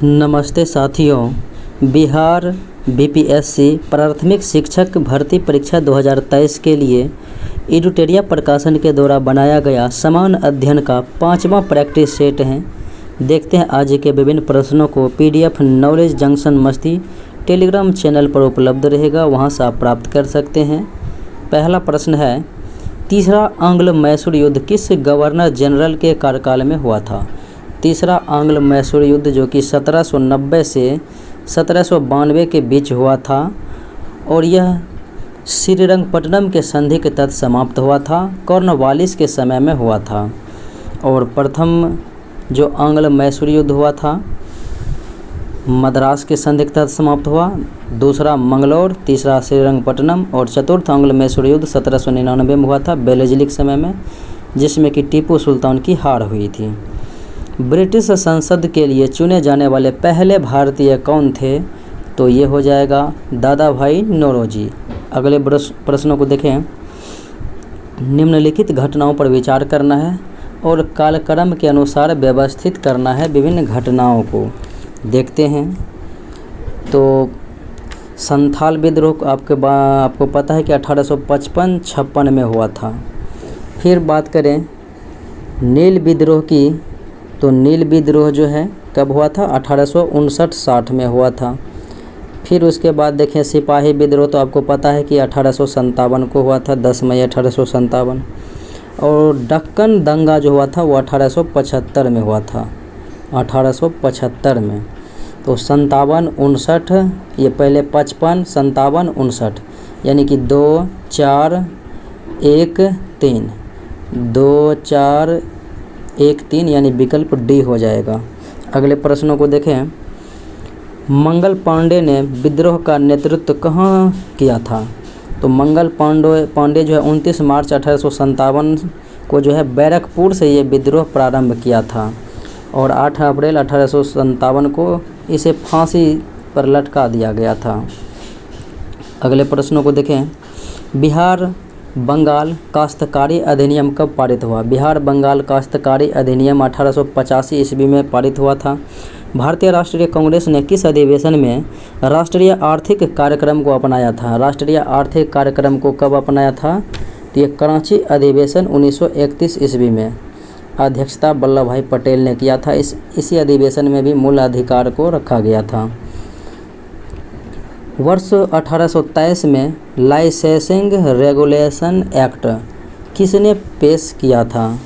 नमस्ते साथियों, बिहार बीपीएससी प्राथमिक शिक्षक भर्ती परीक्षा 2023 के लिए एडुटेरिया प्रकाशन के द्वारा बनाया गया समान अध्ययन का 5वां प्रैक्टिस सेट है। देखते हैं आज के विभिन्न प्रश्नों को। पीडीएफ नॉलेज जंक्शन मस्ती टेलीग्राम चैनल पर उपलब्ध रहेगा, वहां से आप प्राप्त कर सकते हैं। पहला प्रश्न है, तीसरा आंग्ल मैसूर युद्ध किस गवर्नर जनरल के कार्यकाल में हुआ था? तीसरा आंग्ल मैसूर युद्ध जो कि 1790 से 1792 के बीच हुआ था और यह श्रीरंगपट्टनम के संधि के तहत समाप्त हुआ था। कॉर्नवालिस के समय में हुआ था। और प्रथम जो आंग्ल मैसूर युद्ध हुआ था मद्रास के संधि के तहत समाप्त हुआ, दूसरा मंगलौर, तीसरा श्रीरंगपट्टनम और चतुर्थ आंग्ल मैसूर युद्ध 1799 में हुआ था बेलेजली के समय में, जिसमें कि टीपू सुल्तान की हार हुई थी। ब्रिटिश संसद के लिए चुने जाने वाले पहले भारतीय कौन थे? तो ये हो जाएगा दादा भाई नौरोजी। अगले प्रश्नों को देखें। निम्नलिखित घटनाओं पर विचार करना है और कालक्रम के अनुसार व्यवस्थित करना है विभिन्न घटनाओं को। देखते हैं। तो संथाल विद्रोह आपको पता है कि 1855-56 में हुआ था। फिर बात करें नील विद्रोह की, तो नील विद्रोह जो है कब हुआ था? 1859-60 में हुआ था। फिर उसके बाद देखें सिपाही विद्रोह, तो आपको पता है कि 1857 को हुआ था, 10 मई 1857। और दक्कन दंगा जो हुआ था वो 1875 में हुआ था, 1875 में। तो 57, 59, ये पहले 55, 57, 59, यानी कि 2, 4, 1, 3, 2, 4, 1, 3, यानी विकल्प डी हो जाएगा। अगले प्रश्नों को देखें। मंगल पांडे ने विद्रोह का नेतृत्व कहाँ किया था? तो मंगल पांडे जो है 29 मार्च 1857 को जो है बैरकपुर से ये विद्रोह प्रारंभ किया था और 8 अप्रैल 1857 को इसे फांसी पर लटका दिया गया था। अगले प्रश्नों को देखें। बिहार बंगाल काश्तकारी अधिनियम कब पारित हुआ? बिहार बंगाल काश्तकारी अधिनियम 1885 ईस्वी में पारित हुआ था। भारतीय राष्ट्रीय कांग्रेस ने किस अधिवेशन में राष्ट्रीय आर्थिक कार्यक्रम को अपनाया था? राष्ट्रीय आर्थिक कार्यक्रम को कब अपनाया था? तो ये कराची अधिवेशन 1931 ईस्वी में अध्यक्षता वल्लभ भाई पटेल ने किया था। इसी अधिवेशन में भी मूल अधिकार को रखा गया था। वर्ष 1823 में लाइसेंसिंग रेगुलेशन एक्ट किसने पेश किया था?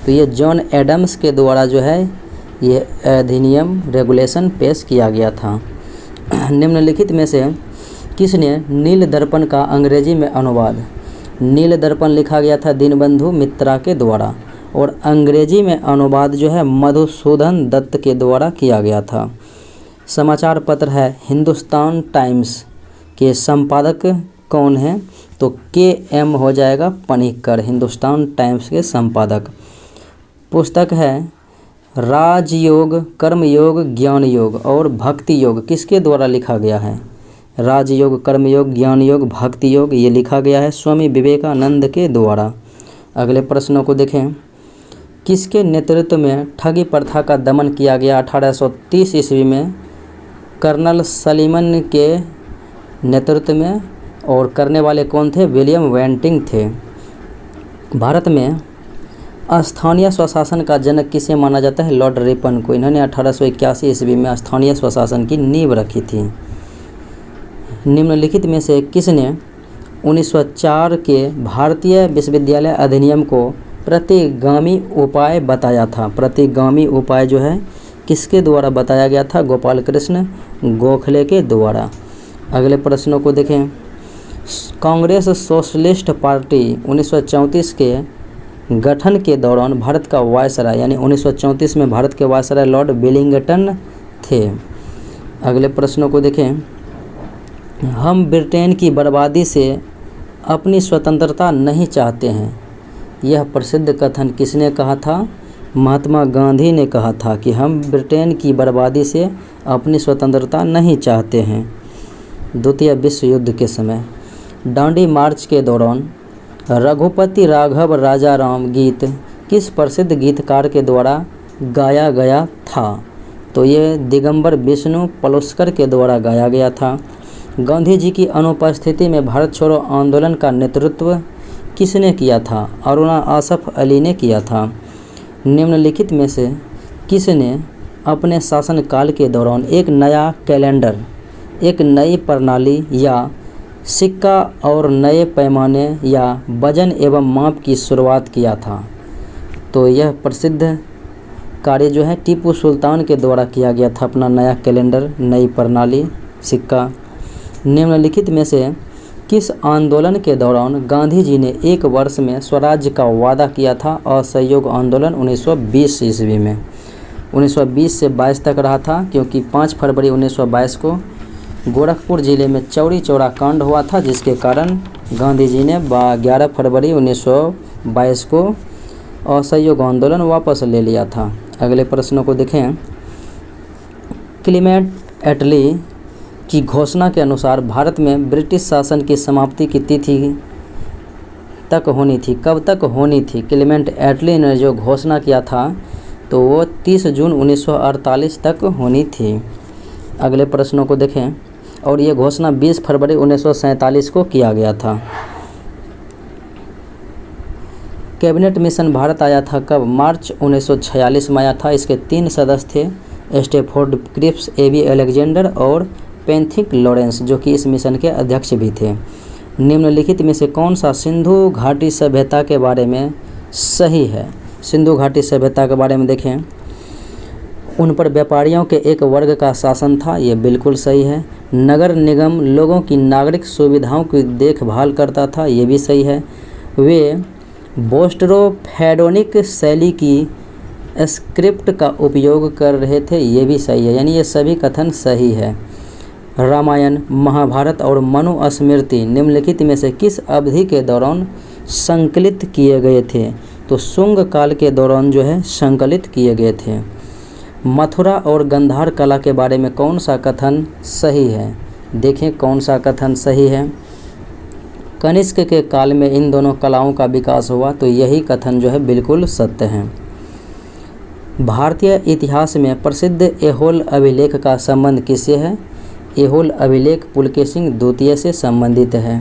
तो ये जॉन एडम्स के द्वारा जो है ये अधिनियम रेगुलेशन पेश किया गया था। निम्नलिखित में से किसने नील दर्पण का अंग्रेजी में अनुवाद? नील दर्पण लिखा गया था दीनबंधु मित्रा के द्वारा और अंग्रेजी में अनुवाद जो है मधुसूदन दत्त के द्वारा किया गया था। समाचार पत्र है हिंदुस्तान टाइम्स के संपादक कौन हैं? तो के.एम. हो जाएगा पनिक्कर, हिंदुस्तान टाइम्स के संपादक। पुस्तक है राजयोग, कर्मयोग, ज्ञान योग और भक्ति योग किसके द्वारा लिखा गया है? राजयोग, कर्मयोग, ज्ञान योग, भक्ति योग ये लिखा गया है स्वामी विवेकानंद के द्वारा। अगले प्रश्नों को देखें। किसके नेतृत्व में ठगी प्रथा का दमन किया गया 1830 ईस्वी में? कर्नल सलीमन के नेतृत्व में। और करने वाले कौन थे? विलियम वेंटिंग थे। भारत में स्थानीय स्वशासन का जनक किसे माना जाता है? लॉर्ड रिपन को। इन्होंने 1881 ईस्वी में स्थानीय स्वशासन की नींव रखी थी। निम्नलिखित में से किसने 1904 के भारतीय विश्वविद्यालय अधिनियम को प्रतिगामी उपाय बताया था? प्रतिगामी उपाय जो है किसके द्वारा बताया गया था? गोपाल कृष्ण गोखले के द्वारा। अगले प्रश्नों को देखें। कांग्रेस सोशलिस्ट पार्टी 1934 के गठन के दौरान भारत का वायसराय, यानी 1934 में भारत के वायसराय लॉर्ड विलिंगटन थे। अगले प्रश्नों को देखें। हम ब्रिटेन की बर्बादी से अपनी स्वतंत्रता नहीं चाहते हैं, यह प्रसिद्ध कथन किसने कहा था? महात्मा गांधी ने कहा था कि हम ब्रिटेन की बर्बादी से अपनी स्वतंत्रता नहीं चाहते हैं। द्वितीय विश्व युद्ध के समय दांडी मार्च के दौरान रघुपति राघव राजाराम गीत किस प्रसिद्ध गीतकार के द्वारा गाया गया था? तो ये दिगंबर विष्णु पलुस्कर के द्वारा गाया गया था। गांधी जी की अनुपस्थिति में भारत छोड़ो आंदोलन का नेतृत्व किसने किया था? अरुणा आसफ अली ने किया था। निम्नलिखित में से किसने अपने शासनकाल के दौरान एक नया कैलेंडर, एक नई प्रणाली या सिक्का और नए पैमाने या वजन एवं माप की शुरुआत किया था? तो यह प्रसिद्ध कार्य जो है टीपू सुल्तान के द्वारा किया गया था, अपना नया कैलेंडर, नई प्रणाली, सिक्का। निम्नलिखित में से किस आंदोलन के दौरान गांधी जी ने एक वर्ष में स्वराज्य का वादा किया था? असहयोग आंदोलन 1920 ईस्वी में। 1920 से 22 तक रहा था, क्योंकि 5 फरवरी 1922 को गोरखपुर ज़िले में चौरी चौरा कांड हुआ था, जिसके कारण गांधी जी ने 11 फरवरी 1922 को असहयोग आंदोलन वापस ले लिया था। अगले प्रश्नों को देखें। क्लीमेंट एटली की घोषणा के अनुसार भारत में ब्रिटिश शासन की समाप्ति की तिथि तक होनी थी। कब तक होनी थी? क्लीमेंट एटली ने जो घोषणा किया था तो वो 30 जून 1948 तक होनी थी। अगले प्रश्नों को देखें। और ये घोषणा 20 फरवरी 1947 को किया गया था। कैबिनेट मिशन भारत आया था कब? मार्च 1946 में आया था। इसके 3 सदस्य थे, स्टैफोर्ड क्रिप्स, एबी अलेक्जेंडर और पेंथिक लॉरेंस, जो कि इस मिशन के अध्यक्ष भी थे। निम्नलिखित में से कौन सा सिंधु घाटी सभ्यता के बारे में सही है? सिंधु घाटी सभ्यता के बारे में देखें। उन पर व्यापारियों के एक वर्ग का शासन था, ये बिल्कुल सही है। नगर निगम लोगों की नागरिक सुविधाओं की देखभाल करता था, ये भी सही है। वे बोस्ट्रोफेडोनिक शैली की स्क्रिप्ट का उपयोग कर रहे थे, ये भी सही है। यानी ये सभी कथन सही है। रामायण, महाभारत और मनुस्मृति निम्नलिखित में से किस अवधि के दौरान संकलित किए गए थे? तो शुंग काल के दौरान जो है संकलित किए गए थे। मथुरा और गंधार कला के बारे में कौन सा कथन सही है? देखें कौन सा कथन सही है। कनिष्क के काल में इन दोनों कलाओं का विकास हुआ, तो यही कथन जो है बिल्कुल सत्य है। भारतीय इतिहास में प्रसिद्ध ऐहोल अभिलेख का संबंध किससे है? ऐहोल अभिलेख पुलकेशिन द्वितीय से संबंधित है।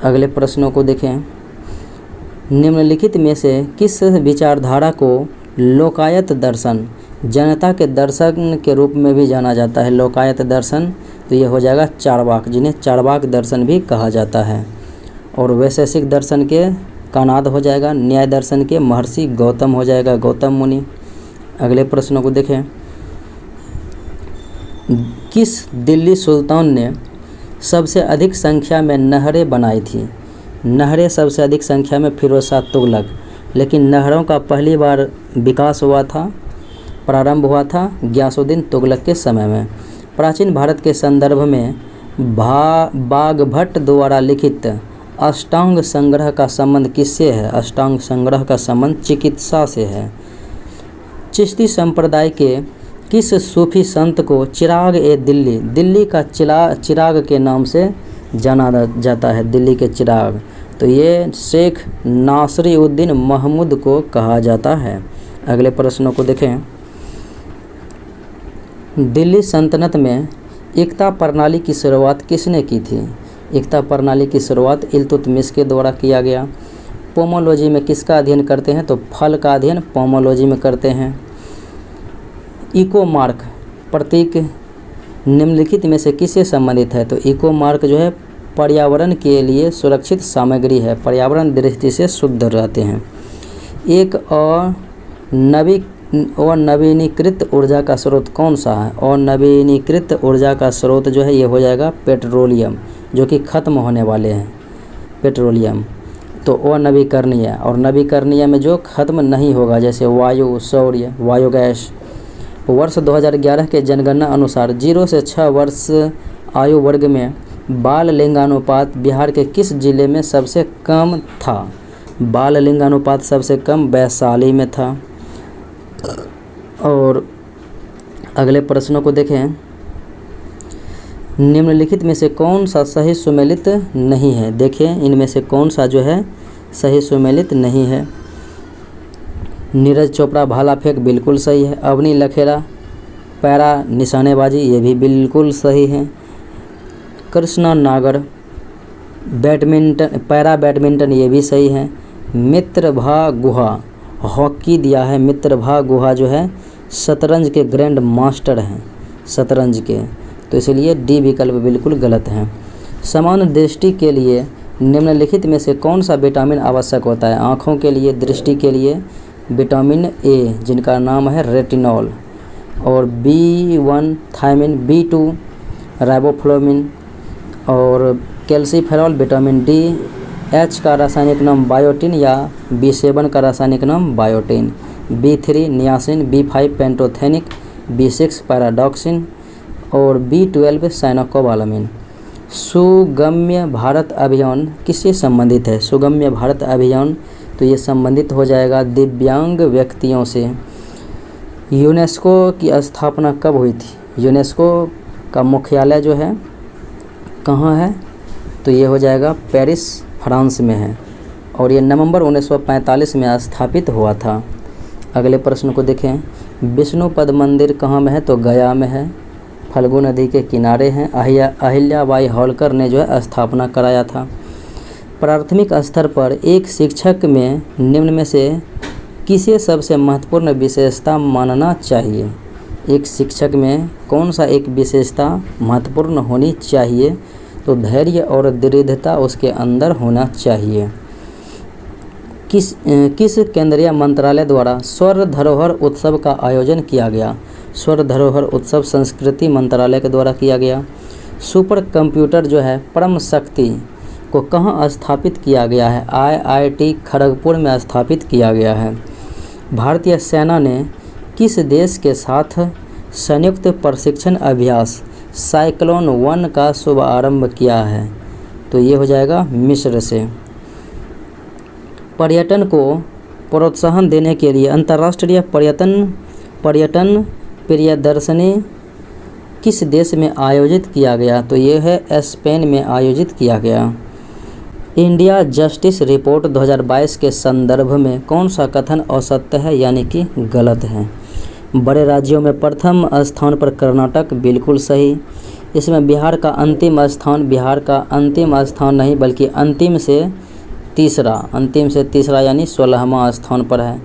अगले प्रश्नों को देखें। निम्नलिखित में से किस विचारधारा को लोकायत दर्शन, जनता के दर्शन के रूप में भी जाना जाता है? लोकायत दर्शन, तो ये हो जाएगा चारवाक, जिन्हें चारवाक दर्शन भी कहा जाता है। और वैशेषिक दर्शन के कणाद हो जाएगा। न्याय दर्शन के महर्षि गौतम हो जाएगा, गौतम मुनि। अगले प्रश्नों को देखें। किस दिल्ली सुल्तान ने सबसे अधिक संख्या में नहरें बनाई थी? नहरें सबसे अधिक संख्या में फिरोज शाह तुगलक, लेकिन नहरों का पहली बार विकास हुआ था, प्रारंभ हुआ था गयासुद्दीन तुगलक के समय में। प्राचीन भारत के संदर्भ में बागभट्ट द्वारा लिखित अष्टांग संग्रह का संबंध किससे है? अष्टांग संग्रह का संबंध चिकित्सा से है। चिश्ती संप्रदाय के किस सूफी संत को चिराग ए दिल्ली, दिल्ली का चिराग के नाम से जाना जाता है? दिल्ली के चिराग, तो ये शेख नासरुद्दीन महमूद को कहा जाता है। अगले प्रश्नों को देखें। दिल्ली सल्तनत में एकता प्रणाली की शुरुआत किसने की थी? एकता प्रणाली की शुरुआत इल्तुतमिश के द्वारा किया गया। पोमोलॉजी में किसका अध्ययन करते हैं? तो फल का अध्ययन पोमोलॉजी में करते हैं। इको मार्क प्रतीक निम्नलिखित में से किससे संबंधित है? तो इको मार्क जो है पर्यावरण के लिए सुरक्षित सामग्री है, पर्यावरण दृष्टि से शुद्ध रहते हैं। एक और नवीनीकृत ऊर्जा का स्रोत कौन सा है? और नवीनीकृत ऊर्जा का स्रोत जो है ये हो जाएगा पेट्रोलियम, जो कि ख़त्म होने वाले हैं, पेट्रोलियम। तो अनवीकरणीय, और नवीकरणीय में जो ख़त्म नहीं होगा, जैसे वायु, सौर, बायोगैस। वर्ष 2011 के जनगणना अनुसार 0 से 6 वर्ष आयु वर्ग में बाल लिंगानुपात बिहार के किस जिले में सबसे कम था? बाल लिंगानुपात सबसे कम वैशाली में था। और अगले प्रश्नों को देखें। निम्नलिखित में से कौन सा सही सुमेलित नहीं है? देखें इनमें से कौन सा जो है सही सुमेलित नहीं है। नीरज चोपड़ा भाला फेंक बिल्कुल सही है। अवनी लखेरा पैरा निशानेबाजी, ये भी बिल्कुल सही है। कृष्णा नागर बैडमिंटन, पैरा बैडमिंटन, ये भी सही है। मित्रभा गुहा हॉकी दिया है। मित्रभा गुहा जो है शतरंज के ग्रैंड मास्टर हैं, शतरंज के, तो इसलिए डी विकल्प बिल्कुल गलत है। समान दृष्टि के लिए निम्नलिखित में से कौन सा विटामिन आवश्यक होता है? आँखों के लिए, दृष्टि के लिए विटामिन ए जिनका नाम है रेटिनॉल, और B1 थायमिन, B2 राइबोफ्लोविन, और कैल्सीफेरॉल विटामिन डी, H का रासायनिक नाम बायोटिन या B7 का रासायनिक नाम biotin, B3 niacin, B5 pantothenic, B6 pyridoxine और B12 साइनोकोबालामिन। सुगम्य भारत अभियान किससे संबंधित है? सुगम्य भारत अभियान तो ये संबंधित हो जाएगा दिव्यांग व्यक्तियों से। यूनेस्को की स्थापना कब हुई थी? यूनेस्को का मुख्यालय जो है कहाँ है? तो ये हो जाएगा पेरिस, फ्रांस में है, और ये नवंबर 1945 में स्थापित हुआ था। अगले प्रश्न को देखें, विष्णुपद मंदिर कहाँ में है? तो गया में है, फल्गु नदी के किनारे हैं। अहिल्याबाई होलकर ने जो है स्थापना कराया था। प्राथमिक स्तर पर एक शिक्षक में निम्न में से किसे सबसे महत्वपूर्ण विशेषता मानना चाहिए? एक शिक्षक में कौन सा एक विशेषता महत्वपूर्ण होनी चाहिए? तो धैर्य और दृढ़ता उसके अंदर होना चाहिए। किस केंद्रीय मंत्रालय द्वारा स्वर धरोहर उत्सव का आयोजन किया गया? स्वर धरोहर उत्सव संस्कृति मंत्रालय के द्वारा किया गया। सुपर कंप्यूटर जो है परम शक्ति को कहाँ स्थापित किया गया है? IIT खड़गपुर में स्थापित किया गया है। भारतीय सेना ने किस देश के साथ संयुक्त प्रशिक्षण अभ्यास साइक्लोन 1 का शुभारंभ किया है? तो ये हो जाएगा मिस्र से। पर्यटन को प्रोत्साहन देने के लिए अंतर्राष्ट्रीय पर्यटन प्रियदर्शनी किस देश में आयोजित किया गया? तो ये है स्पेन में आयोजित किया गया। इंडिया जस्टिस रिपोर्ट 2022 के संदर्भ में कौन सा कथन असत्य है यानी कि गलत है? बड़े राज्यों में प्रथम स्थान पर कर्नाटक, बिल्कुल सही। इसमें बिहार का अंतिम स्थान नहीं बल्कि अंतिम से तीसरा यानी 16वां स्थान पर है,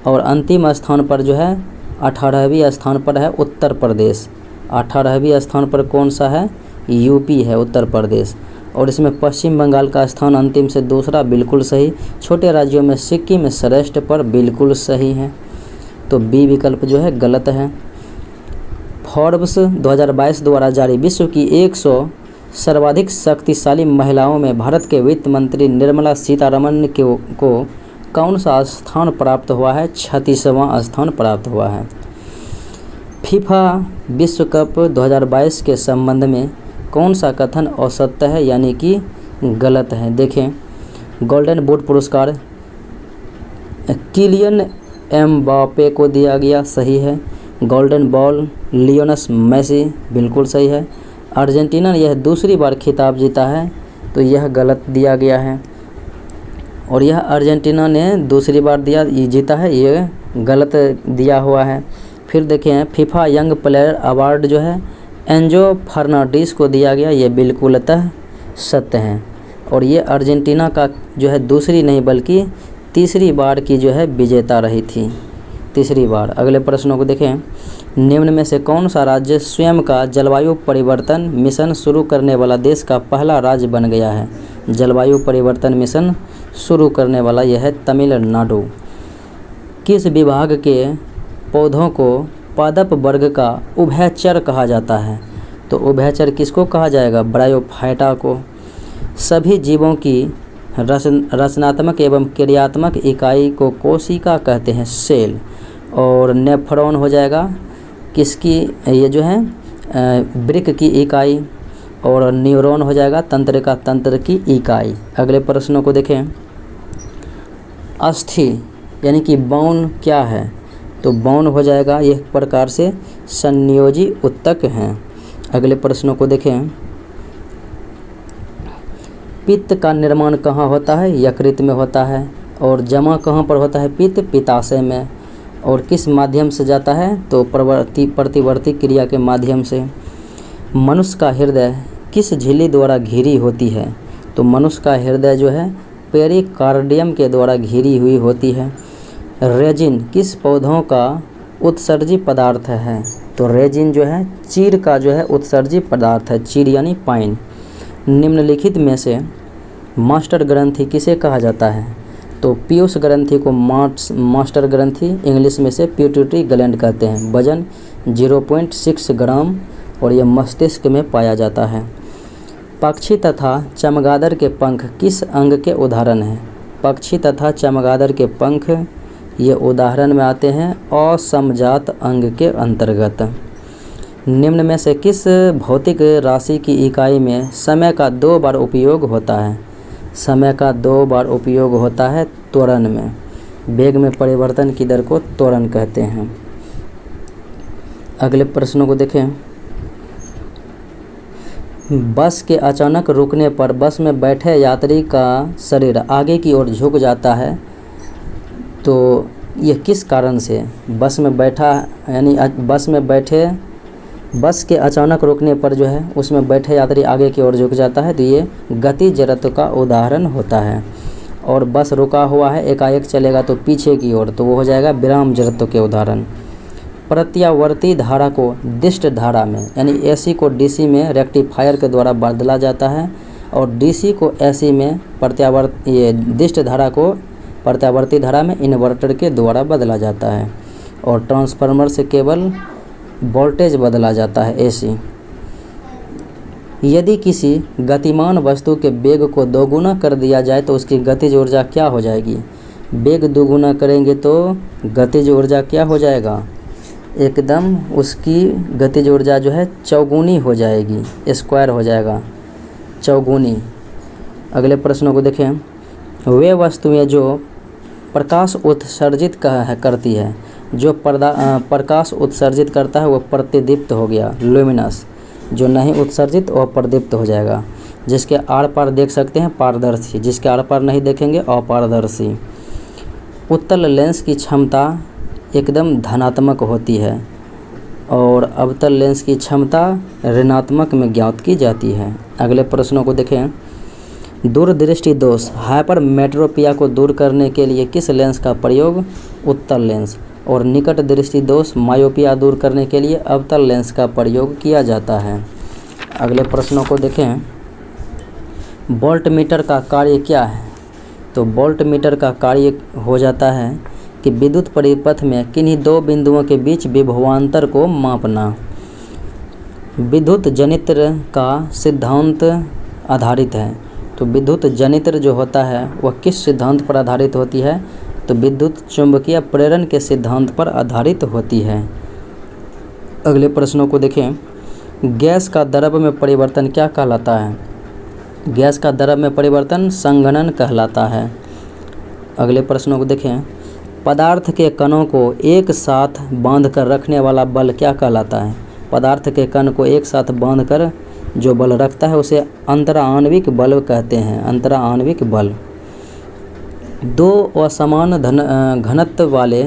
और अंतिम स्थान पर जो है 18वें स्थान पर है उत्तर प्रदेश। 18वें स्थान पर कौन सा है? यूपी है, उत्तर प्रदेश। और इसमें पश्चिम बंगाल का स्थान अंतिम से दूसरा, बिल्कुल सही। छोटे राज्यों में सिक्किम श्रेष्ठ पर, बिल्कुल सही है। तो बी विकल्प जो है गलत है। फोर्ब्स 2022 द्वारा जारी विश्व की 100 सर्वाधिक शक्तिशाली महिलाओं में भारत के वित्त मंत्री निर्मला सीतारमण को कौन सा स्थान प्राप्त हुआ है? 36वां स्थान प्राप्त हुआ है। फीफा विश्व कप 2022 के संबंध में कौन सा कथन असत्य है यानी कि गलत है? देखें, गोल्डन बूट पुरस्कार किलियन एम्बापे को दिया गया, सही है। गोल्डन बॉल लियोनेल मेसी, बिल्कुल सही है। अर्जेंटीना ने यह दूसरी बार खिताब जीता है, तो यह गलत दिया गया है, और यह अर्जेंटीना ने दूसरी बार जीता है, ये गलत दिया हुआ है। फिर देखें, फीफा यंग प्लेयर अवार्ड जो है एंजो फर्नांडिस को दिया गया, ये बिल्कुलतः सत्य है, और ये अर्जेंटीना का जो है दूसरी नहीं बल्कि तीसरी बार की जो है विजेता रही थी, तीसरी बार। अगले प्रश्नों को देखें, निम्न में से कौन सा राज्य स्वयं का जलवायु परिवर्तन मिशन शुरू करने वाला देश का पहला राज्य बन गया है? जलवायु परिवर्तन मिशन शुरू करने वाला यह है तमिलनाडु। किस विभाग के पौधों को पादप वर्ग का उभयचर कहा जाता है? तो उभयचर किसको कहा जाएगा? ब्रायोफाइटा को। सभी जीवों की रचनात्मक एवं क्रियात्मक इकाई को कोशिका कहते हैं, सेल। और नेफ्रॉन हो जाएगा किसकी? ये जो है वृक्क की इकाई, और न्यूरॉन हो जाएगा तंत्र की इकाई। अगले प्रश्नों को देखें, अस्थि यानी कि बौन क्या है? तो बौन हो जाएगा एक प्रकार से संयोजी उत्तक हैं। अगले प्रश्नों को देखें, पित्त का निर्माण कहाँ होता है? यकृत में होता है। और जमा कहाँ पर होता है? पित्त पित्ताशय में। और किस माध्यम से जाता है, तो प्रतिवर्ती क्रिया के माध्यम से। मनुष्य का हृदय किस झिल्ली द्वारा घिरी होती है, तो मनुष्य का हृदय जो है पेरिकार्डियम के द्वारा घिरी हुई होती है। रेजिन किस पौधों का उत्सर्जी पदार्थ है, तो रेजिन जो है चीड़ का जो है उत्सर्जी पदार्थ है, चीड़ यानी पाइन। निम्नलिखित में से मास्टर ग्रंथि किसे कहा जाता है, तो पीयूष ग्रंथि को मास्टर ग्रंथि, इंग्लिश में से पिट्यूटरी ग्लैंड कहते हैं। वजन 0.6 ग्राम और यह मस्तिष्क में पाया जाता है। पक्षी तथा चमगादड़ के पंख किस अंग के उदाहरण हैं, पक्षी तथा चमगादड़ के पंख ये उदाहरण में आते हैं असमजात अंग के अंतर्गत। निम्न में से किस भौतिक राशि की इकाई में समय का 2 बार उपयोग होता है, समय का 2 बार उपयोग होता है त्वरण में। वेग में परिवर्तन की दर को त्वरण कहते हैं। अगले प्रश्नों को देखें। बस के अचानक रुकने पर बस में बैठे यात्री का शरीर आगे की ओर झुक जाता है, तो यह किस कारण से, बस में बैठा यानी बस के अचानक रुकने पर जो है उसमें बैठे यात्री आगे की ओर झुक जाता है, तो ये गति जड़त्व का उदाहरण होता है। और बस रुका हुआ है, एकाएक चलेगा तो पीछे की ओर, तो वो हो जाएगा विराम जड़त्व के उदाहरण। प्रत्यावर्ती धारा को दिष्ट धारा में यानी एसी को डीसी में रेक्टिफायर के द्वारा बदला जाता है, और डीसी को एसी में दिष्ट धारा को प्रत्यावर्ती धारा में इन्वर्टर के द्वारा बदला जाता है, और ट्रांसफार्मर से केवल वोल्टेज बदला जाता है, एसी। यदि किसी गतिमान वस्तु के वेग को दोगुना कर दिया जाए तो उसकी गतिज ऊर्जा क्या हो जाएगी, वेग दोगुना करेंगे तो गतिज ऊर्जा क्या हो जाएगा, एकदम उसकी गतिज ऊर्जा जो है चौगुनी हो जाएगी, स्क्वायर हो जाएगा, चौगुनी। अगले प्रश्नों को देखें। वे वस्तुएं जो प्रकाश उत्सर्जित करती है, जो प्रकाश उत्सर्जित करता है वो प्रतिदीप्त हो गया, लुमिनस। जो नहीं उत्सर्जित वो प्रदीप्त हो जाएगा। जिसके आर पार देख सकते हैं पारदर्शी, जिसके आर पार नहीं देखेंगे अपारदर्शी। उत्तल लेंस की क्षमता एकदम धनात्मक होती है, और अवतल लेंस की क्षमता ऋणात्मक में ज्ञात की जाती है। अगले प्रश्नों को देखें। दूरदृष्टि दोष हाइपरमेट्रोपिया को दूर करने के लिए किस लेंस का प्रयोग, उत्तल लेंस। और निकट दृष्टि दोष मायोपिया दूर करने के लिए अवतल लेंस का प्रयोग किया जाता है। अगले प्रश्नों को देखें। वोल्टमीटर का कार्य क्या है, तो वोल्टमीटर का कार्य हो जाता है कि विद्युत परिपथ में किन्हीं 2 बिंदुओं के बीच विभवांतर को मापना। विद्युत जनित्र का सिद्धांत आधारित है, तो विद्युत जनित्र जो होता है वह किस सिद्धांत पर आधारित होती है, तो विद्युत चुंबकीय प्रेरण के सिद्धांत पर आधारित होती है। अगले प्रश्नों को देखें। गैस का द्रव में परिवर्तन क्या कहलाता है, गैस का द्रव में परिवर्तन संघनन कहलाता है। अगले प्रश्नों को देखें। पदार्थ के कणों को एक साथ बांधकर रखने वाला बल क्या कहलाता है, पदार्थ के कण को एक साथ बांधकर जो बल रखता है उसे अंतराण्विक बल कहते हैं, अंतराण्विक बल। 2 असमान घनत्व वाले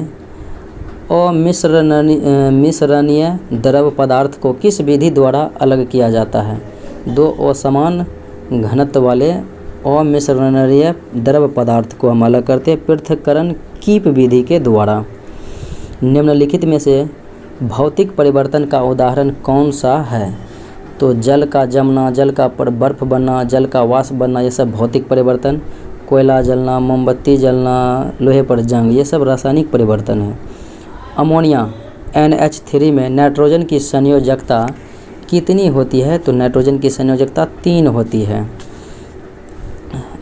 अमिश्रणीय द्रव पदार्थ को किस विधि द्वारा अलग किया जाता है, 2 असमान घनत्व वाले अमिश्रणीय द्रव पदार्थ को हम अलग करते हैं पृथक्करण कीप विधि के द्वारा। निम्नलिखित में से भौतिक परिवर्तन का उदाहरण कौन सा है, तो जल का जमना, जल का बर्फ बनना, जल का वाष्प बनना, ये सब भौतिक परिवर्तन। कोयला जलना, मोमबत्ती जलना, लोहे पर जंग, ये सब रासायनिक परिवर्तन है। अमोनिया NH3 में नाइट्रोजन की संयोजकता कितनी होती है, तो नाइट्रोजन की संयोजकता 3 होती है।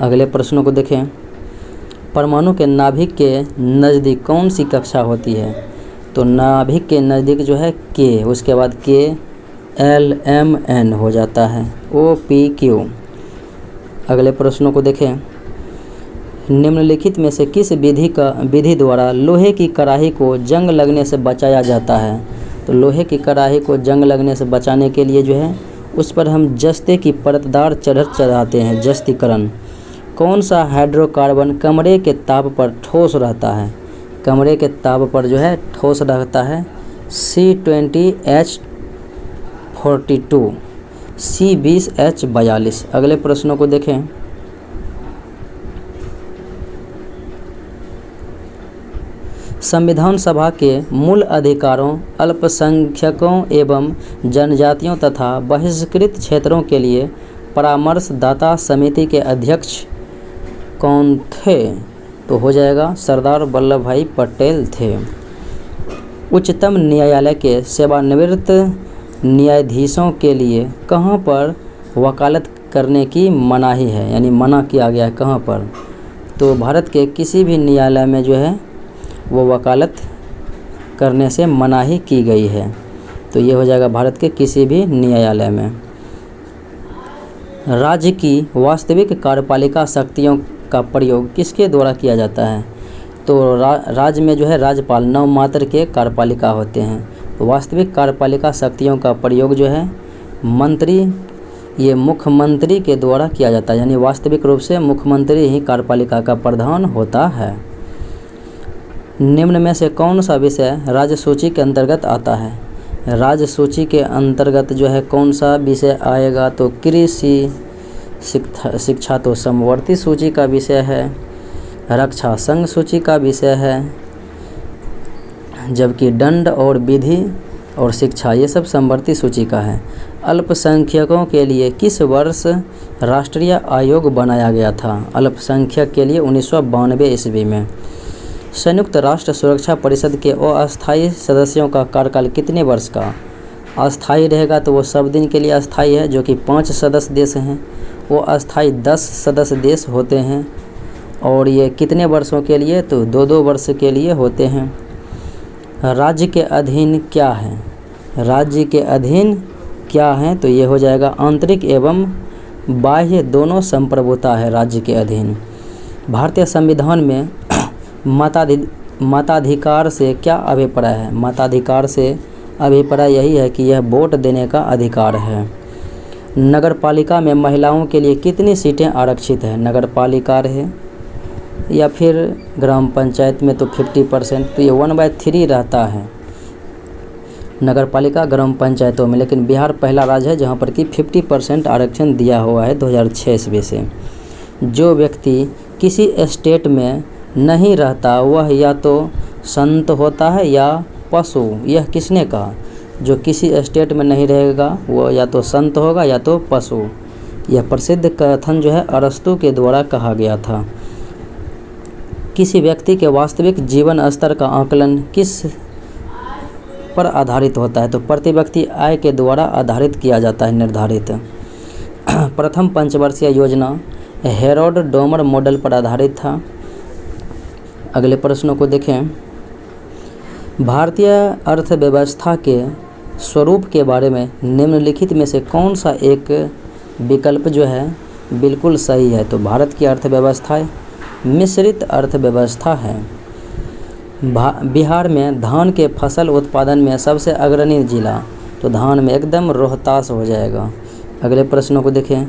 अगले प्रश्नों को देखें। परमाणु के नाभिक के नज़दीक कौन सी कक्षा होती है, तो नाभिक के नज़दीक जो है K, उसके बाद KLMN हो जाता है, OPQ। अगले प्रश्नों को देखें। निम्नलिखित में से किस विधि द्वारा लोहे की कड़ाही को जंग लगने से बचाया जाता है, तो लोहे की कड़ाही को जंग लगने से बचाने के लिए जो है उस पर हम जस्ते की परतदार चढ़ाते हैं, जस्तीकरण। कौन सा हाइड्रोकार्बन कमरे के ताप पर ठोस रहता है, कमरे के ताप पर जो है ठोस रहता है? C20H42, C20H42। अगले प्रश्नों को देखें। संविधान सभा के मूल अधिकारों, अल्पसंख्यकों एवं जनजातियों तथा बहिष्कृत क्षेत्रों के लिए परामर्शदाता समिति के अध्यक्ष कौन थे? तो हो जाएगा सरदार वल्लभ भाई पटेल थे। उच्चतम न्यायालय के सेवानिवृत्त न्यायाधीशों के लिए कहाँ पर वकालत करने की मनाही है, यानी मना किया गया है कहाँ पर? तो भारत के किसी भी न्यायालय में जो है वो वकालत करने से मनाही की गई है। तो ये हो जाएगा भारत के किसी भी न्यायालय में। राज्य की वास्तविक कार्यपालिका शक्तियों का प्रयोग किसके द्वारा किया जाता है? तो राज्य में जो है राज्यपाल नाममात्र के कार्यपालिका होते हैं। तो वास्तविक कार्यपालिका शक्तियों का प्रयोग जो है मंत्री, ये मुख्यमंत्री के द्वारा किया जाता है, यानी वास्तविक रूप से मुख्यमंत्री ही कार्यपालिका का प्रधान होता है। निम्न में से कौन सा विषय राज्य सूची के अंतर्गत आता है? राज्य सूची के अंतर्गत जो है कौन सा विषय आएगा? तो कृषि, शिक्षा तो समवर्ती सूची का विषय है, रक्षा संघ सूची का विषय है, जबकि दंड और विधि और शिक्षा ये सब समवर्ती सूची का है। अल्पसंख्यकों के लिए किस वर्ष राष्ट्रीय आयोग बनाया गया था? अल्पसंख्यक के लिए 1992 ईस्वी में। संयुक्त राष्ट्र सुरक्षा परिषद के अस्थायी सदस्यों का कार्यकाल कितने वर्ष का अस्थायी रहेगा? तो वो सब दिन के लिए अस्थायी है, जो कि 5 सदस्य देश हैं। वो अस्थायी 10 सदस्य देश होते हैं। और ये कितने वर्षों के लिए? तो 2-2 वर्ष के लिए होते हैं। राज्य के अधीन क्या है? राज्य के अधीन क्या है? तो ये हो जाएगा आंतरिक एवं बाह्य दोनों संप्रभुता है राज्य के अधीन। भारतीय संविधान में मताधिकार से क्या अभिप्राय है? मताधिकार से अभिप्राय यही है कि यह वोट देने का अधिकार है। नगरपालिका में महिलाओं के लिए कितनी सीटें आरक्षित है? नगरपालिका रहे या फिर ग्राम पंचायत में तो 50%, तो ये 1/3 रहता है नगरपालिका ग्राम पंचायतों में। लेकिन बिहार पहला राज्य है जहाँ पर कि 50% आरक्षण दिया हुआ है 2006 ईस्वी से। जो व्यक्ति किसी स्टेट में नहीं रहता वह या तो संत होता है या पशु। यह किसने कहा? जो किसी स्टेट में नहीं रहेगा वो या तो संत होगा या तो पशु। यह प्रसिद्ध कथन जो है अरस्तु के द्वारा कहा गया था। किसी व्यक्ति के वास्तविक जीवन स्तर का आकलन किस पर आधारित होता है? तो प्रति व्यक्ति आय के द्वारा आधारित किया जाता है, निर्धारित। प्रथम पंचवर्षीय योजना हेरोड डोमर मॉडल पर आधारित था। अगले प्रश्नों को देखें। भारतीय अर्थव्यवस्था के स्वरूप के बारे में निम्नलिखित में से कौन सा एक विकल्प जो है बिल्कुल सही है? तो भारत की अर्थव्यवस्था मिश्रित अर्थव्यवस्था है। बिहार में धान के फसल उत्पादन में सबसे अग्रणी जिला, तो धान में एकदम रोहतास हो जाएगा। अगले प्रश्नों को देखें।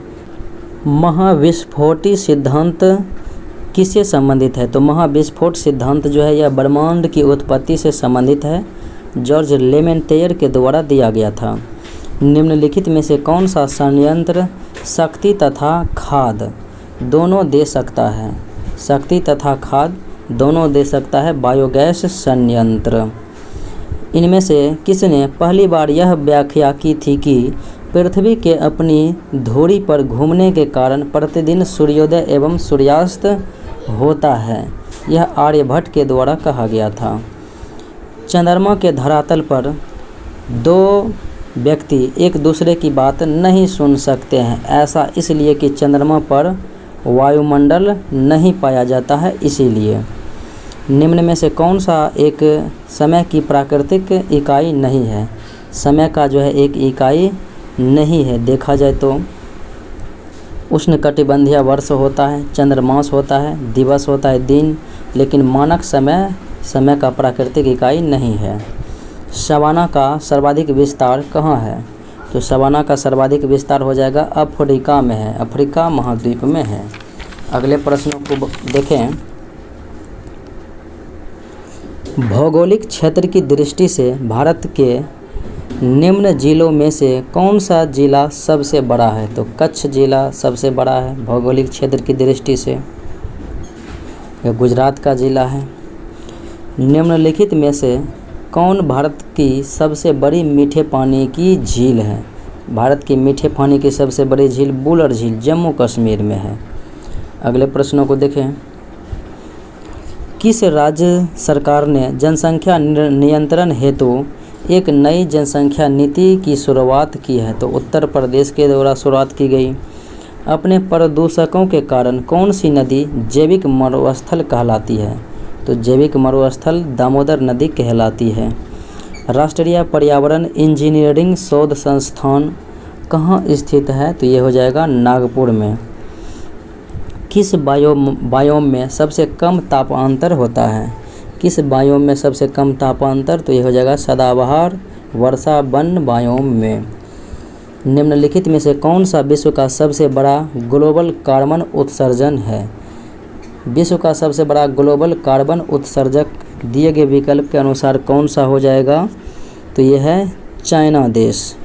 महाविस्फोटी सिद्धांत किससे संबंधित है? तो महाविस्फोट सिद्धांत जो है यह ब्रह्मांड की उत्पत्ति से संबंधित है, जॉर्ज लेमेंटेयर के द्वारा दिया गया था। निम्नलिखित में से कौन सा संयंत्र शक्ति तथा खाद दोनों दे सकता है? शक्ति तथा खाद दोनों दे सकता है बायोगैस संयंत्र। इनमें से किसने पहली बार यह व्याख्या की थी कि पृथ्वी के अपनी धुरी पर घूमने के कारण प्रतिदिन सूर्योदय एवं सूर्यास्त होता है? यह आर्यभट्ट के द्वारा कहा गया था। चंद्रमा के धरातल पर 2 व्यक्ति एक दूसरे की बात नहीं सुन सकते हैं। ऐसा इसलिए कि चंद्रमा पर वायुमंडल नहीं पाया जाता है, इसीलिए। निम्न में से कौन सा एक समय की प्राकृतिक इकाई नहीं है? समय का जो है एक इकाई नहीं है। देखा जाए तो उष्णकटिबंधीय वर्ष होता है, चंद्रमास होता है, दिवस होता है, दिन, लेकिन मानक समय का प्राकृतिक इकाई नहीं है। सवाना का सर्वाधिक विस्तार कहाँ है? तो सवाना का सर्वाधिक विस्तार हो जाएगा अफ्रीका में है, अफ्रीका महाद्वीप में है। अगले प्रश्नों को देखें। भौगोलिक क्षेत्र की दृष्टि से भारत के निम्न जिलों में से कौन सा जिला सबसे बड़ा है? तो कच्छ जिला सबसे बड़ा है भौगोलिक क्षेत्र की दृष्टि से। यह गुजरात का जिला है। निम्नलिखित में से कौन भारत की सबसे बड़ी मीठे पानी की झील है? भारत की मीठे पानी की सबसे बड़ी झील बुलर झील जम्मू कश्मीर में है। अगले प्रश्नों को देखें। किस राज्य सरकार ने जनसंख्या नियंत्रण हेतु एक नई जनसंख्या नीति की शुरुआत की है? तो उत्तर प्रदेश के द्वारा शुरुआत की गई। अपने प्रदूषकों के कारण कौन सी नदी जैविक मरुस्थल कहलाती है? तो जैविक मरुस्थल दामोदर नदी कहलाती है। राष्ट्रीय पर्यावरण इंजीनियरिंग शोध संस्थान कहाँ स्थित है? तो ये हो जाएगा नागपुर में। किस बायोम में सबसे कम तापांतर होता है? किस बायोम में सबसे कम तापांतर? तो ये हो जाएगा सदाबहार वर्षा वन बायोम में। निम्नलिखित में से कौन सा विश्व का सबसे बड़ा ग्लोबल कार्बन उत्सर्जन है? विश्व का सबसे बड़ा ग्लोबल कार्बन उत्सर्जक दिए गए विकल्प के अनुसार कौन सा हो जाएगा? तो ये है चाइना देश।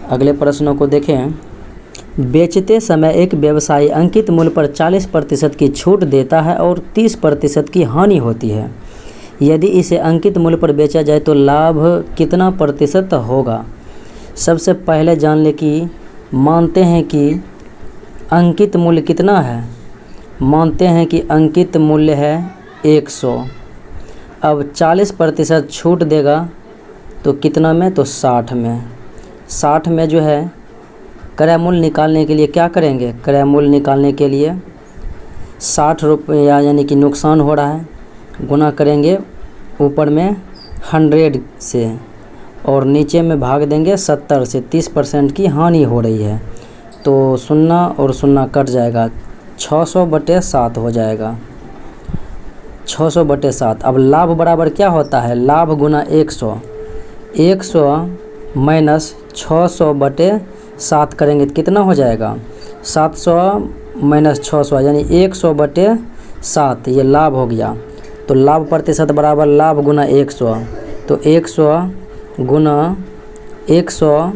अगले प्रश्नों को देखें। बेचते समय एक व्यवसायी अंकित मूल्य पर 40% की छूट देता है और 30% की हानि होती है। यदि इसे अंकित मूल्य पर बेचा जाए तो लाभ कितना प्रतिशत होगा? सबसे पहले जान ले कि मानते हैं कि अंकित मूल्य कितना है। मानते हैं कि अंकित मूल्य है 100। अब 40% छूट देगा तो कितना में? तो 60 में। 60 में जो है क्रय मूल्य निकालने के लिए क्या करेंगे? क्रय मूल्य निकालने के लिए 60 रुपया यानी कि नुकसान हो रहा है, गुना करेंगे ऊपर में 100 से और नीचे में भाग देंगे 70 से। 30% की हानि हो रही है तो 0 और 0 कट जाएगा, 600/7 हो जाएगा। 600/7। अब लाभ बराबर क्या होता है? लाभ गुना 100। 100 माइनस 600/7 करेंगे तो कितना हो जाएगा? 700 माइनस 600 यानी 100/7 ये लाभ हो गया। तो लाभ प्रतिशत बराबर लाभ गुना 100। तो 100 गुना 100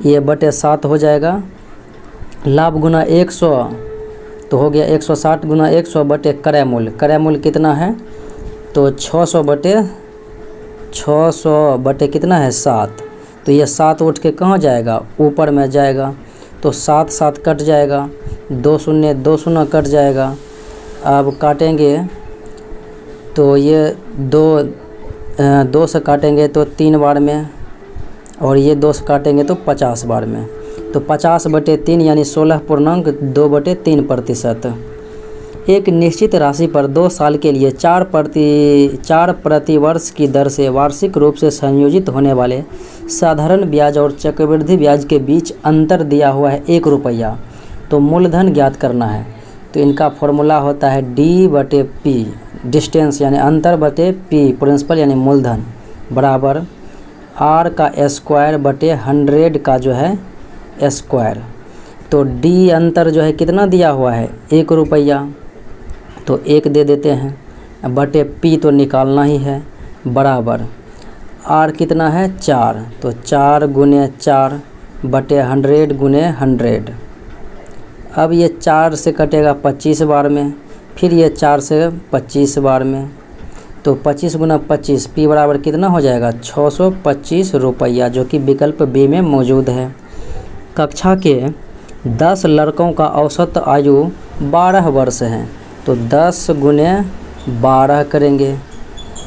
ये /7 हो जाएगा। लाभ गुना 100 तो हो गया 160 गुना 100 बटे क्रय मूल्य। क्रय मूल्य कितना है? तो 600 बटे कितना है? 7। तो ये 7 उठ के कहाँ जाएगा? ऊपर में जाएगा। तो 7 कट जाएगा, 2 0 कट जाएगा। अब काटेंगे तो ये 2 से काटेंगे तो 3 बार में और ये 2 से काटेंगे तो 50 बार में। तो 50/3 यानी 16.2/3%। एक निश्चित राशि पर 2 साल के लिए 4 प्रति वर्ष की दर से वार्षिक रूप से संयोजित होने वाले साधारण ब्याज और चक्रवृद्धि ब्याज के बीच अंतर दिया हुआ है 1 रुपया। तो मूलधन ज्ञात करना है। तो इनका फॉर्मूला होता है D/P, डिस्टेंस यानी अंतर बटे P प्रिंसिपल यानी मूलधन, बराबर R का स्क्वायर बटे 100 का जो है स्क्वायर। तो D अंतर जो है कितना दिया हुआ है? 1 रुपया। तो 1 दे देते हैं बटे P तो निकालना ही है, बराबर R कितना है? 4। तो 4 गुने 4 बटे 100 गुने 100। अब ये 4 से कटेगा 25 बार में, फिर ये 4 से 25 बार में। तो 25 गुना 25 P बराबर कितना हो जाएगा? 625 रुपया, जो कि विकल्प B में मौजूद है। कक्षा के 10 लड़कों का औसत आयु 12 वर्ष है। तो 10 गुने 12 करेंगे।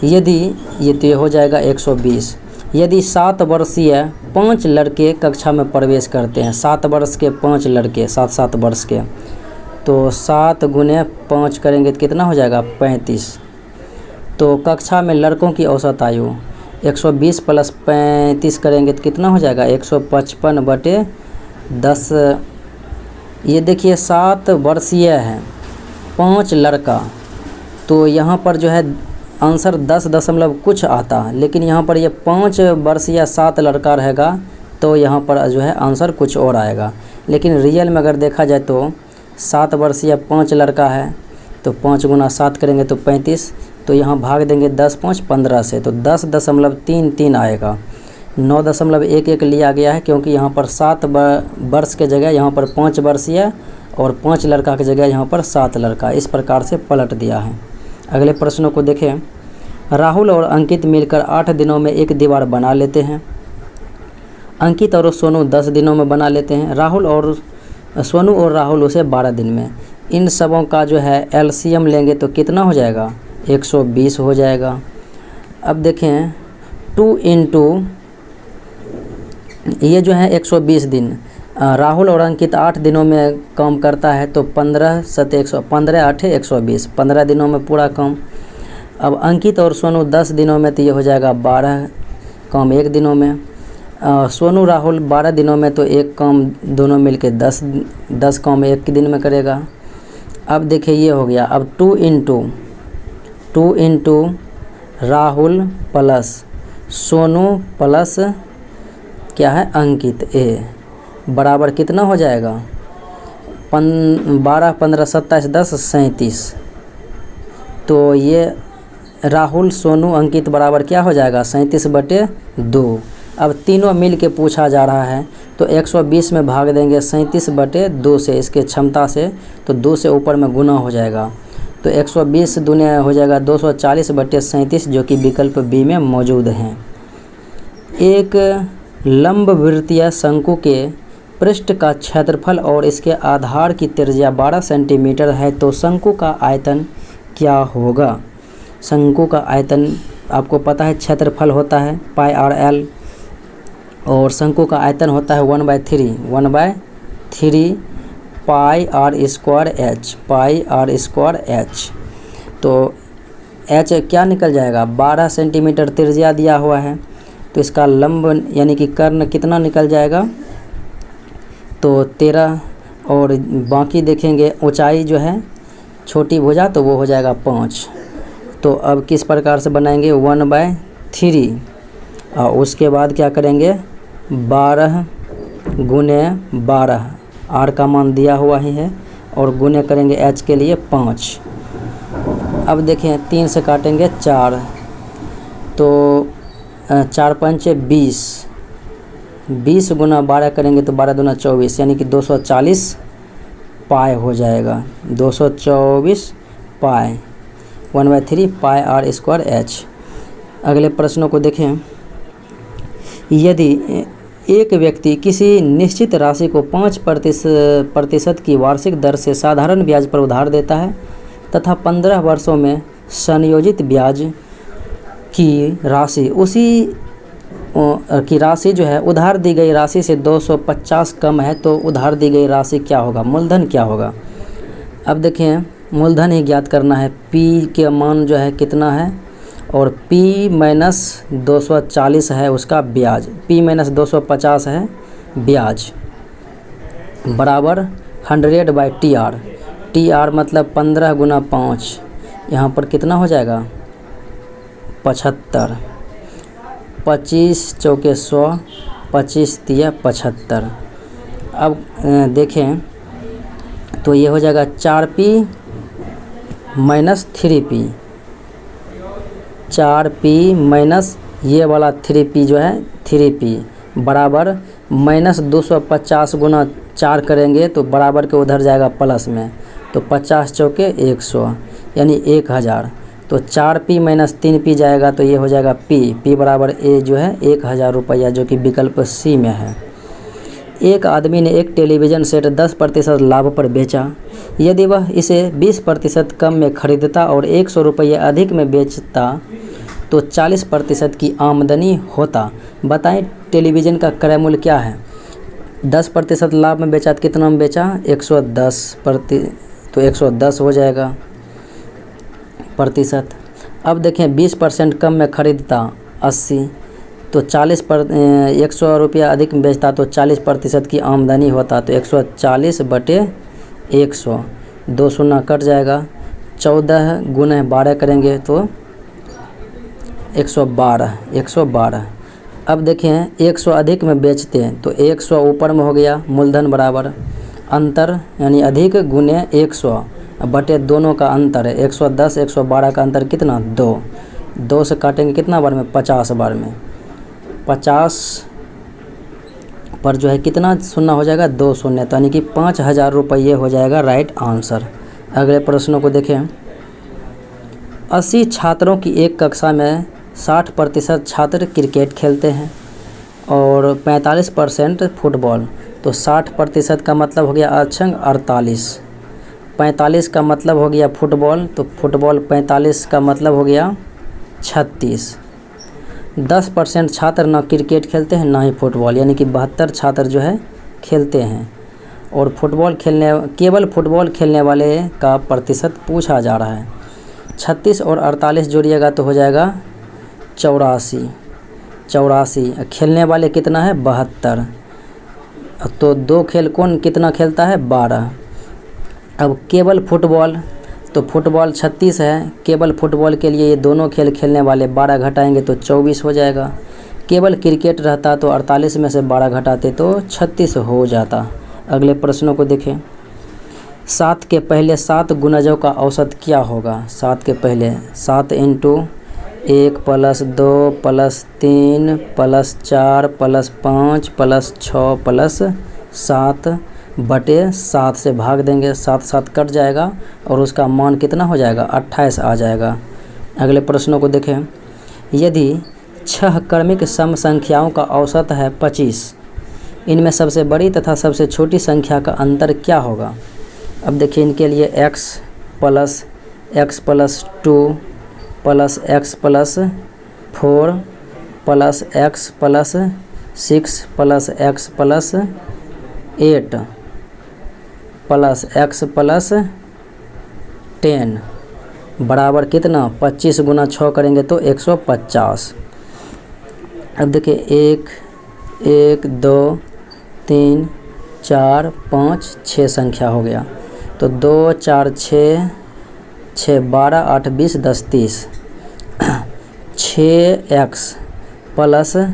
यदि ये तो हो जाएगा 120। यदि 7 वर्षीय 5 लड़के कक्षा में प्रवेश करते हैं, 7 वर्ष के 5 लड़के, 7 वर्ष के, तो 7 गुने 5 करेंगे तो कितना हो जाएगा? 35। तो कक्षा में लड़कों की औसत आयु 120 प्लस 35 करेंगे तो कितना हो जाएगा? 155/10। ये देखिए 7 वर्षीय है 5 लड़का, तो यहाँ पर जो है आंसर 10 दशमलव कुछ आता है, लेकिन यहाँ पर ये 5 वर्षीय 7 लड़का रहेगा तो यहाँ पर जो है आंसर कुछ और आएगा। लेकिन रियल में अगर देखा जाए तो 7 वर्षीय 5 लड़का है तो 5 गुना 7 करेंगे तो 35, तो यहाँ भाग देंगे 10 5 15 से, तो 10.33 आएगा। 9.11 लिया गया है क्योंकि यहाँ पर 7 वर्ष के जगह यहाँ पर 5 वर्षीय और 5 लड़का की जगह यहाँ पर 7 लड़का, इस प्रकार से पलट दिया है। अगले प्रश्नों को देखें। राहुल और अंकित मिलकर 8 दिनों में एक दीवार बना लेते हैं। अंकित और सोनू 10 दिनों में बना लेते हैं। सोनू और राहुल उसे 12 दिन में। इन सबों का जो है एलसीएम लेंगे तो कितना हो जाएगा, 120 हो जाएगा। अब देखें 2 इंटू ये जो है 120 दिन, राहुल और अंकित 8 दिनों में काम करता है तो 15 8 120, 15 दिनों में पूरा काम। अब अंकित और सोनू 10 दिनों में तो ये हो जाएगा 12 काम 1 दिनों में। सोनू राहुल 12 दिनों में तो एक काम दोनों मिलके 10 काम 1 दिन में करेगा। अब देखिए ये हो गया। अब 2 into Rahul plus Sonu plus क्या है अंकित ए बराबर कितना हो जाएगा, 12 15 27 10 37। तो ये राहुल सोनू अंकित बराबर क्या हो जाएगा, 37/2। अब तीनों मिल के पूछा जा रहा है तो 120 में भाग देंगे 37/2 से, इसके क्षमता से, तो 2 से ऊपर में गुना हो जाएगा। तो 120 दूने हो जाएगा 240/37 जो कि विकल्प बी में मौजूद हैं। एक लंबवृत्तीय शंकु के पृष्ठ का क्षेत्रफल और इसके आधार की त्रिज्या 12 सेंटीमीटर है तो शंकु का आयतन क्या होगा। शंकु का आयतन आपको पता है क्षेत्रफल होता है πr/l और शंकु का आयतन होता है 1/3 πr²h। तो h क्या निकल जाएगा, 12 सेंटीमीटर त्रिज्या दिया हुआ है तो इसका लंब यानी कि कर्ण कितना निकल जाएगा, तो 13। और बाकी देखेंगे ऊंचाई जो है छोटी भुजा तो वो हो जाएगा 5। तो अब किस प्रकार से बनाएंगे, 1/3 और उसके बाद क्या करेंगे 12 गुने 12, r का मान दिया हुआ ही है, और गुने करेंगे h के लिए 5। अब देखें 3 से काटेंगे 4 तो 4 5 20 गुना 12 करेंगे तो 12 दूना 24 यानी कि 240 पाई हो जाएगा। 224 पाई 1/3 πr²h। अगले प्रश्नों को देखें। यदि एक व्यक्ति किसी निश्चित राशि को 5% की वार्षिक दर से साधारण ब्याज पर उधार देता है तथा 15 वर्षों में संयोजित ब्याज की राशि जो है उधार दी गई राशि से 250 कम है तो उधार दी गई राशि क्या होगा, मूलधन क्या होगा। अब देखें मूलधन ही ज्ञात करना है। P के मान जो है कितना है और P - 240 है उसका ब्याज, P - 250 है ब्याज बराबर 100/TR। TR मतलब 15 गुना 5, यहाँ पर कितना हो जाएगा 75। 25 चौके 100, 25 तिया 75। अब देखें तो ये हो जाएगा 4P - 3P, 4P माइनस ये वाला 3P जो है 3P बराबर -250 गुना 4 करेंगे तो बराबर के उधर जाएगा प्लस में, तो 50 चौके 100 यानी 1000। तो 4P - 3P जाएगा तो ये हो जाएगा P बराबर A जो है 1000 रुपया जो कि विकल्प C में है। एक आदमी ने एक टेलीविज़न सेट 10% लाभ पर बेचा। यदि वह इसे 20% कम में खरीदता और 100 रुपये अधिक में बेचता तो 40% की आमदनी होता। बताएं टेलीविज़न का क्रय मूल्य क्या है। 10% लाभ में बेचा तो कितना में बेचा 110 तो 110 हो जाएगा प्रतिशत। अब देखें 20% कम में खरीदता 80 तो 100 रुपया अधिक में बेचता तो 40% की आमदनी होता, तो 140/100 2 शून्य कट जाएगा। 14 गुने 12 करेंगे तो 112। अब देखें 100 अधिक में बेचते हैं तो 100 ऊपर में हो गया मूलधन बराबर अंतर यानी अधिक गुने 100 बटे दोनों का अंतर है 110 112 का अंतर कितना 2 से काटेंगे कितना बार में 50 बार में 50 पर जो है कितना शून्य हो जाएगा 2 शून्य, तो यानी कि 5000 रुपये हो जाएगा राइट आंसर। अगले प्रश्नों को देखें। 80 छात्रों की एक कक्षा में 60% छात्र क्रिकेट खेलते हैं और 45% फुटबॉल, तो 60% का मतलब हो गया अक्षंग 48, 45 का मतलब हो गया फुटबॉल, तो फुटबॉल 45 का मतलब हो गया 36। 10% छात्र ना क्रिकेट खेलते हैं ना ही फुटबॉल, यानी कि 72 छात्र जो है खेलते हैं और केवल फुटबॉल खेलने वाले का प्रतिशत पूछा जा रहा है। 36 और 48 जोड़िएगा तो हो जाएगा 84। खेलने वाले कितना है 72, तो 2 खेल कौन कितना खेलता है 12। अब केवल फुटबॉल, तो फुटबॉल 36 है, केवल फुटबॉल के लिए ये दोनों खेल खेलने वाले 12 घटाएंगे तो 24 हो जाएगा। केवल क्रिकेट रहता तो 48 में से 12 घटाते तो 36 हो जाता। अगले प्रश्नों को देखें। 7 के पहले 7 गुणजों का औसत क्या होगा। 7 के पहले 7 × 1 + 2 + 3 + 4 + 5 + 6 + 7 बटे 7 से भाग देंगे, 7 7 कट जाएगा और उसका मान कितना हो जाएगा 28 आ जाएगा। अगले प्रश्नों को देखें। यदि 6 क्रमिक सम संख्याओं का औसत है 25, इनमें सबसे बड़ी तथा सबसे छोटी संख्या का अंतर क्या होगा। अब देखिए इनके लिए x + x + 2 + x + 4 + x + 6 + x + 8 + x + 10 बराबर कितना 25 × 6 करेंगे तो 150। अब देखिए 1 1 2 3 4 5 6 संख्या हो गया, तो 2 4 6 6 12 8 20 10 30 6x +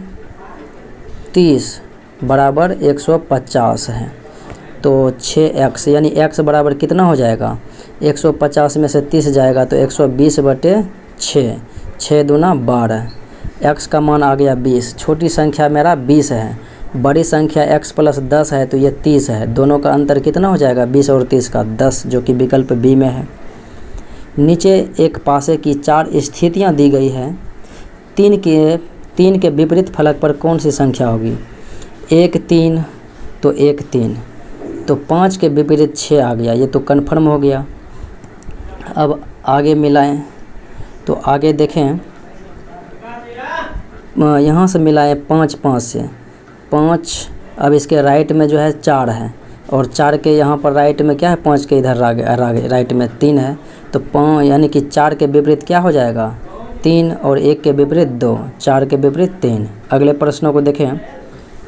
30 बराबर 150 है। तो 6x यानी x बराबर कितना हो जाएगा 150 में से 30 जाएगा तो 120 बटे 6, 6 दूना 12, x का मान आ गया 20। छोटी संख्या मेरा 20 है, बड़ी संख्या x + 10 है तो ये 30 है। दोनों का अंतर कितना हो जाएगा 20 और 30 का 10, जो कि विकल्प बी में है। नीचे एक पासे की 4 स्थितियां दी गई है, 3 के विपरीत फलक पर कौन सी संख्या होगी। 1 3 तो 1 3, तो 5 के विपरीत 6 आ गया, ये तो कन्फर्म हो गया। अब आगे मिलाएं, तो आगे देखें यहाँ से मिलाएं 5 5 से 5। अब इसके राइट में जो है 4 है और 4 के यहाँ पर राइट में क्या है 5 के इधर राइट में 3 है, तो 5 यानी कि 4 के विपरीत क्या हो जाएगा 3 और 1 के विपरीत 2, 4 के विपरीत 3। अगले प्रश्नों को देखें।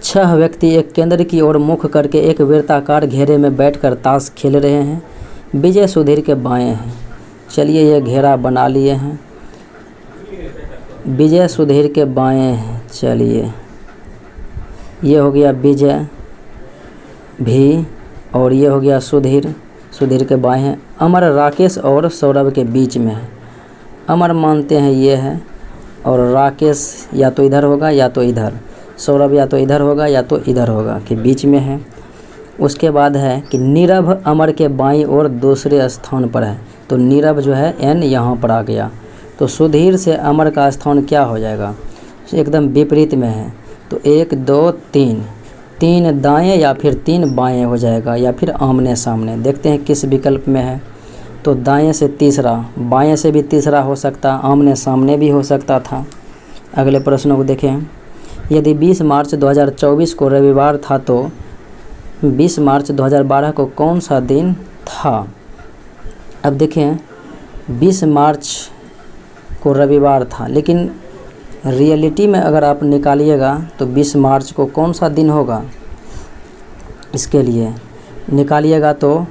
6 व्यक्ति एक केंद्र की ओर मुख करके एक वृत्ताकार घेरे में बैठकर ताश खेल रहे हैं। विजय सुधीर के बाएं हैं। चलिए ये घेरा बना लिए हैं, विजय सुधीर के बाएं हैं। चलिए ये हो गया विजय भी और ये हो गया सुधीर के बाएं हैं। अमर राकेश और सौरभ के बीच में है। अमर मानते हैं ये है और राकेश या तो इधर होगा या तो इधर, सौरभ या तो इधर होगा या तो इधर होगा, कि बीच में है। उसके बाद है कि नीरव अमर के बाईं ओर दूसरे स्थान पर है, तो नीरव जो है n यहाँ पर आ गया। तो सुधीर से अमर का स्थान क्या हो जाएगा एकदम विपरीत में है, तो 1 2 3, 3 दाएँ या फिर 3 बाएँ हो जाएगा या फिर आमने सामने। देखते हैं किस विकल्प में है, तो दाएँ से तीसरा, बाएँ से भी तीसरा हो सकता, आमने सामने भी हो सकता था। अगले प्रश्नों को देखें। यदि 20 मार्च 2024 को रविवार था तो 20 मार्च 2012 को कौन सा दिन था। अब देखें 20 मार्च को रविवार था, लेकिन रियलिटी में अगर आप निकालिएगा तो 20 मार्च को कौन सा दिन होगा, इसके लिए निकालिएगा तो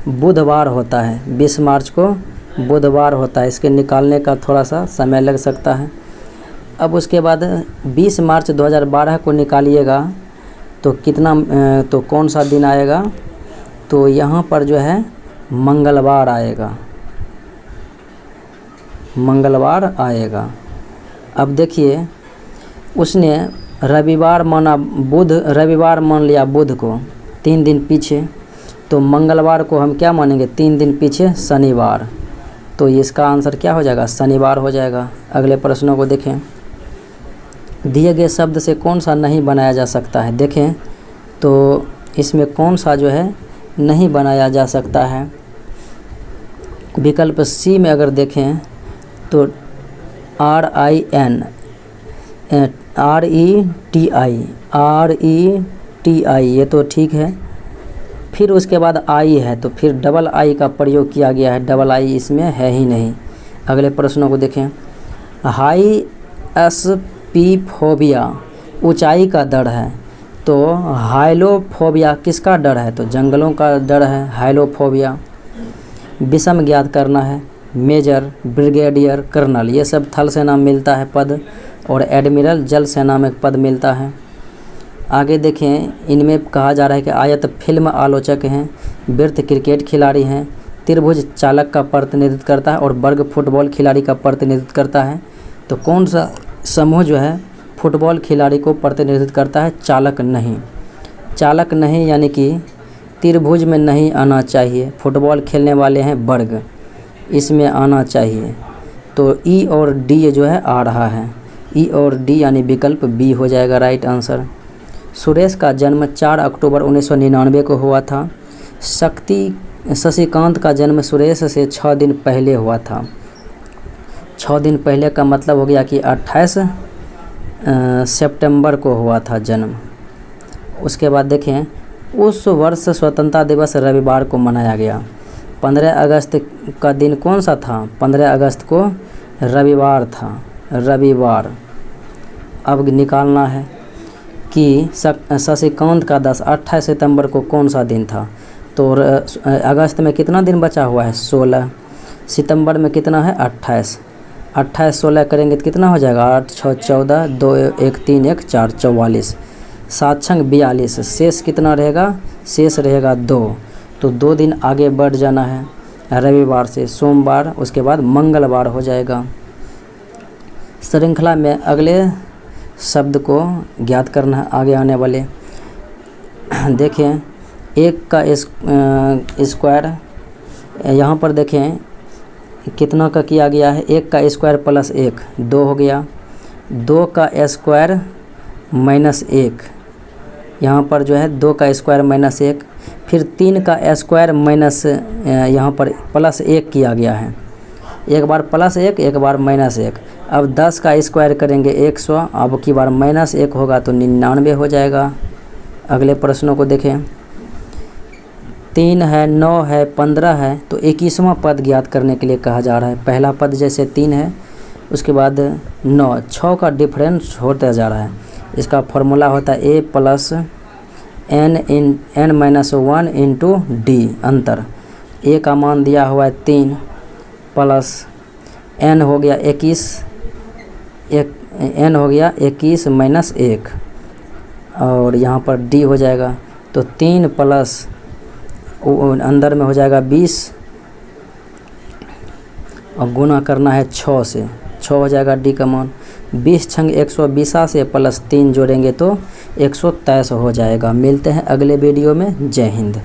बुधवार होता है। 20 मार्च को बुधवार होता है, इसके निकालने का थोड़ा सा समय लग सकता है। अब उसके बाद 20 मार्च 2012 को निकालिएगा तो कितना, तो कौन सा दिन आएगा, तो यहाँ पर जो है मंगलवार आएगा, मंगलवार आएगा। अब देखिए उसने रविवार माना बुध, रविवार मान लिया बुध को 3 दिन पीछे, तो मंगलवार को हम क्या मानेंगे 3 दिन पीछे शनिवार, तो इसका आंसर क्या हो जाएगा शनिवार हो जाएगा। अगले प्रश्नों को देखें। दिए गए शब्द से कौन सा नहीं बनाया जा सकता है, देखें तो इसमें कौन सा जो है नहीं बनाया जा सकता है। विकल्प सी में अगर देखें तो RETI ये तो ठीक है। फिर उसके बाद आई है तो फिर डबल आई का प्रयोग किया गया है, डबल आई इसमें है ही नहीं। अगले प्रश्नों को देखें। हाई एस्पीफोबिया ऊंचाई का डर है, तो हाइलोफोबिया किसका डर है, तो जंगलों का डर है हाइलोफोबिया। विषम ज्ञात करना है, मेजर, ब्रिगेडियर, कर्नल ये सब थल सेना में मिलता है पद, और एडमिरल जल सेना में पद मिलता है। आगे देखें, इनमें कहा जा रहा है कि आयत फिल्म आलोचक हैं, वृत्त क्रिकेट खिलाड़ी हैं, त्रिभुज चालक का प्रतिनिधित्व करता है और वर्ग फुटबॉल खिलाड़ी का प्रतिनिधित्व करता है। तो कौन सा समूह जो है फुटबॉल खिलाड़ी को प्रतिनिधित्व करता है, चालक नहीं। चालक नहीं यानी कि त्रिभुज में नहीं आना चाहिए, फुटबॉल खेलने वाले हैं वर्ग, इसमें आना चाहिए। तो ई और डी जो है आ रहा है, ई और डी यानी विकल्प बी हो जाएगा राइट आंसर। सुरेश का जन्म 4 अक्टूबर 1999 को हुआ था। शशिकांत का जन्म सुरेश से 6 दिन पहले हुआ था। 6 दिन पहले का मतलब हो गया कि 28 सितंबर को हुआ था जन्म। उसके बाद देखें, उस वर्ष स्वतंत्रता दिवस रविवार को मनाया गया। 15 अगस्त का दिन कौन सा था, 15 अगस्त को रविवार था, रविवार। अब निकालना है कि शशिकांत का 28 सितंबर को कौन सा दिन था, तो अगस्त में कितना दिन बचा हुआ है 16, सितंबर में कितना है 28, 28 16 करेंगे तो कितना हो जाएगा 8 6 14 2 1 3 1 4 44, 7 छंग 42, शेष कितना रहेगा, शेष रहेगा 2, तो 2 दिन आगे बढ़ जाना है, रविवार से सोमवार, उसके बाद मंगलवार हो जाएगा। श्रृंखला में अगले शब्द को ज्ञात करना है आगे आने वाले। देखें, 1 का स्क्वायर, यहाँ पर देखें कितना का किया गया है, 1 का स्क्वायर प्लस 1 2 हो गया, 2 का स्क्वायर माइनस 1, यहाँ पर जो है 2 का स्क्वायर माइनस 1, फिर 3 का स्क्वायर माइनस यहाँ पर प्लस 1 किया गया है, एक बार प्लस 1 एक बार माइनस 1। अब 10 का स्क्वायर करेंगे 100, अब की बार माइनस 1 होगा तो 99 हो जाएगा। अगले प्रश्नों को देखें। 3 है, 9 है, 15 है, तो 21वां पद ज्ञात करने के लिए कहा जा रहा है। पहला पद जैसे 3 है, उसके बाद 9, 6 का डिफरेंस होता जा रहा है। इसका फॉर्मूला होता है a plus n-1 into D, अंतर। a का मान दिया हुआ है 3 प्लस n हो गया 21, n हो गया 21 माइनस 1, और यहाँ पर d हो जाएगा, तो 3 प्लस अंदर में हो जाएगा 20, और गुना करना है 6 से, 6 हो जाएगा d का मान। 20 छंग 120 से प्लस 3 जोड़ेंगे तो 123 हो जाएगा। मिलते हैं अगले वीडियो में। जय हिंद।